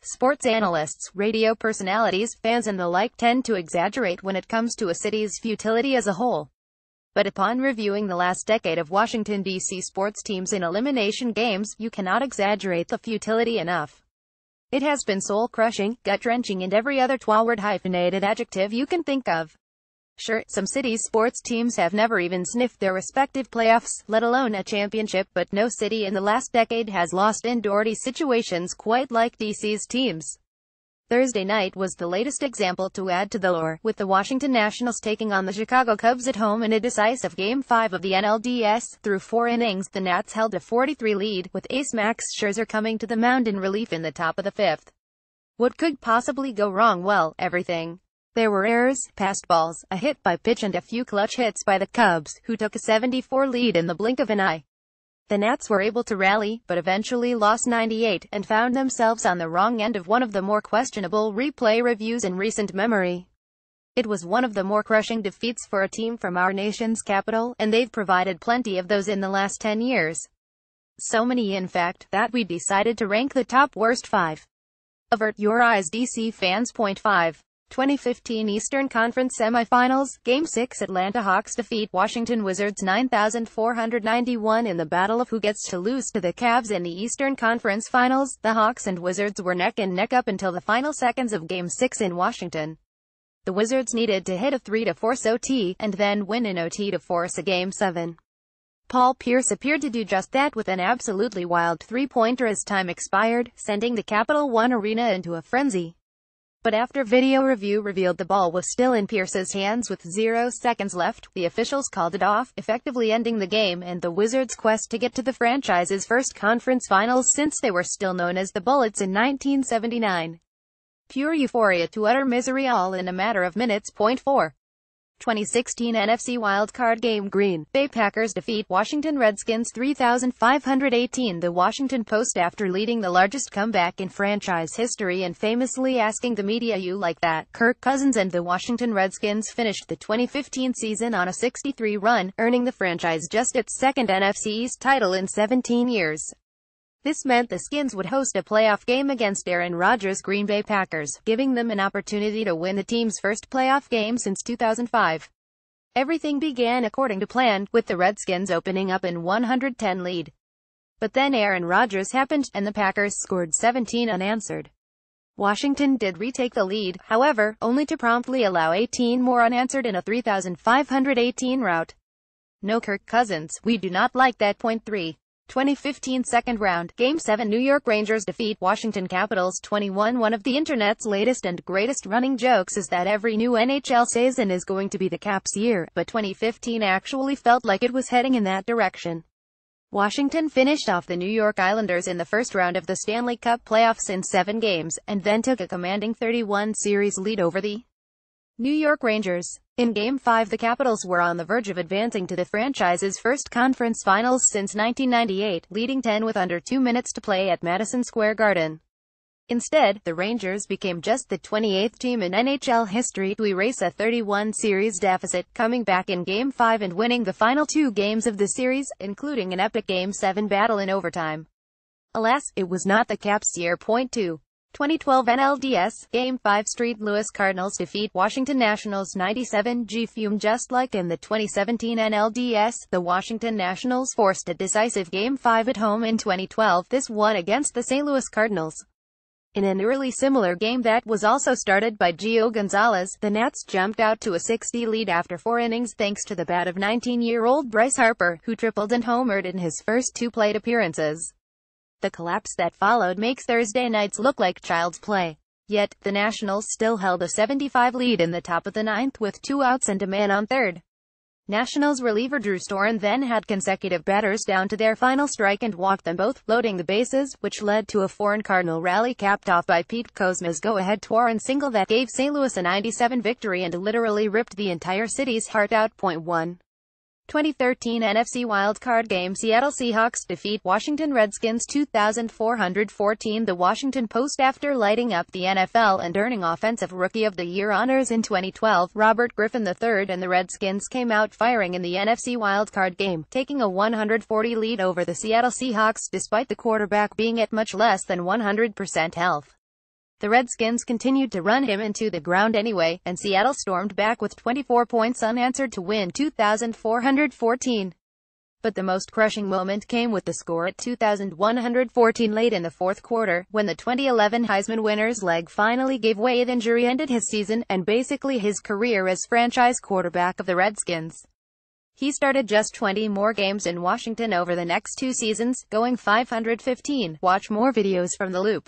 Sports analysts, radio personalities, fans and the like tend to exaggerate when it comes to a city's futility as a whole. But upon reviewing the last decade of Washington, D.C. sports teams in elimination games, you cannot exaggerate the futility enough. It has been soul-crushing, gut-wrenching and every other twelve-word hyphenated adjective you can think of. Sure, some cities' sports teams have never even sniffed their respective playoffs, let alone a championship, but no city in the last decade has lost in dirty situations quite like DC's teams. Thursday night was the latest example to add to the lore, with the Washington Nationals taking on the Chicago Cubs at home in a decisive Game 5 of the NLDS. Through 4 innings, the Nats held a 43 lead, with ace Max Scherzer coming to the mound in relief in the top of the 5th. What could possibly go wrong? Well, everything. There were errors, passed balls, a hit by pitch and a few clutch hits by the Cubs, who took a 74 lead in the blink of an eye. The Nats were able to rally, but eventually lost 98, and found themselves on the wrong end of one of the more questionable replay reviews in recent memory. It was one of the more crushing defeats for a team from our nation's capital, and they've provided plenty of those in the last 10 years. So many in fact, that we decided to rank the top worst 5. Avert your eyes, DC fans. Point 5. 2015 Eastern Conference Semifinals, Game 6. Atlanta Hawks defeat Washington Wizards 9,491 in the battle of who gets to lose to the Cavs in the Eastern Conference Finals. The Hawks and Wizards were neck and neck up until the final seconds of Game 6 in Washington. The Wizards needed to hit a 3 to force OT, and then win in OT to force a Game 7. Paul Pierce appeared to do just that with an absolutely wild three-pointer as time expired, sending the Capital One Arena into a frenzy. But after video review revealed the ball was still in Pierce's hands with 0 seconds left, the officials called it off, effectively ending the game and the Wizards' quest to get to the franchise's first conference finals since they were still known as the Bullets in 1979. Pure euphoria to utter misery all in a matter of minutes. Point 4. 2016 NFC wildcard game. Green Bay Packers defeat Washington Redskins 3,518. The Washington Post, after leading the largest comeback in franchise history and famously asking the media, "You like that?" Kirk Cousins and the Washington Redskins finished the 2015 season on a 63 run, earning the franchise just its second NFC East title in 17 years. This meant the Skins would host a playoff game against Aaron Rodgers' Green Bay Packers, giving them an opportunity to win the team's first playoff game since 2005. Everything began according to plan, with the Redskins opening up in 110 lead. But then Aaron Rodgers happened, and the Packers scored 17 unanswered. Washington did retake the lead, however, only to promptly allow 18 more unanswered in a 3,518 rout. No Kirk Cousins, we do not like that. Point 3. 2015 second round, Game 7. New York Rangers defeat Washington Capitals 21. One of the internet's latest and greatest running jokes is that every new NHL season is going to be the Caps' year, but 2015 actually felt like it was heading in that direction. Washington finished off the New York Islanders in the first round of the Stanley Cup playoffs in 7 games, and then took a commanding 31 series lead over the New York Rangers. In Game 5, the Capitals were on the verge of advancing to the franchise's first conference finals since 1998, leading 10 with under 2 minutes to play at Madison Square Garden. Instead, the Rangers became just the 28th team in NHL history to erase a 31-series deficit, coming back in Game 5 and winning the final 2 games of the series, including an epic Game 7 battle in overtime. Alas, it was not the Caps' year. Point 2. 2012 NLDS, Game 5. St. Louis Cardinals defeat Washington Nationals 97-G. Fume. Just like in the 2017 NLDS, the Washington Nationals forced a decisive Game 5 at home in 2012, this one against the St. Louis Cardinals. In an eerily similar game that was also started by Gio Gonzalez, the Nats jumped out to a 60 lead after 4 innings thanks to the bat of 19-year-old Bryce Harper, who tripled and homered in his first 2 plate appearances. The collapse that followed makes Thursday nights look like child's play. Yet, the Nationals still held a 75 lead in the top of the 9th with 2 outs and a man on third. Nationals reliever Drew Storen then had consecutive batters down to their final strike and walked them both, loading the bases, which led to a 4-Cardinal rally capped off by Pete Kozma's go-ahead two-run single that gave St. Louis a 97 victory and literally ripped the entire city's heart out. Point 1. 2013 NFC wildcard game. Seattle Seahawks defeat Washington Redskins 2,414. The Washington Post, after lighting up the NFL and earning Offensive Rookie of the Year honors in 2012, Robert Griffin III and the Redskins came out firing in the NFC wildcard game, taking a 140 lead over the Seattle Seahawks despite the quarterback being at much less than 100% health. The Redskins continued to run him into the ground anyway, and Seattle stormed back with 24 points unanswered to win 2,414. But the most crushing moment came with the score at 2,114 late in the fourth quarter, when the 2011 Heisman winner's leg finally gave way. The injury ended his season, and basically his career as franchise quarterback of the Redskins. He started just 20 more games in Washington over the next 2 seasons, going 515. Watch more videos from The Loop.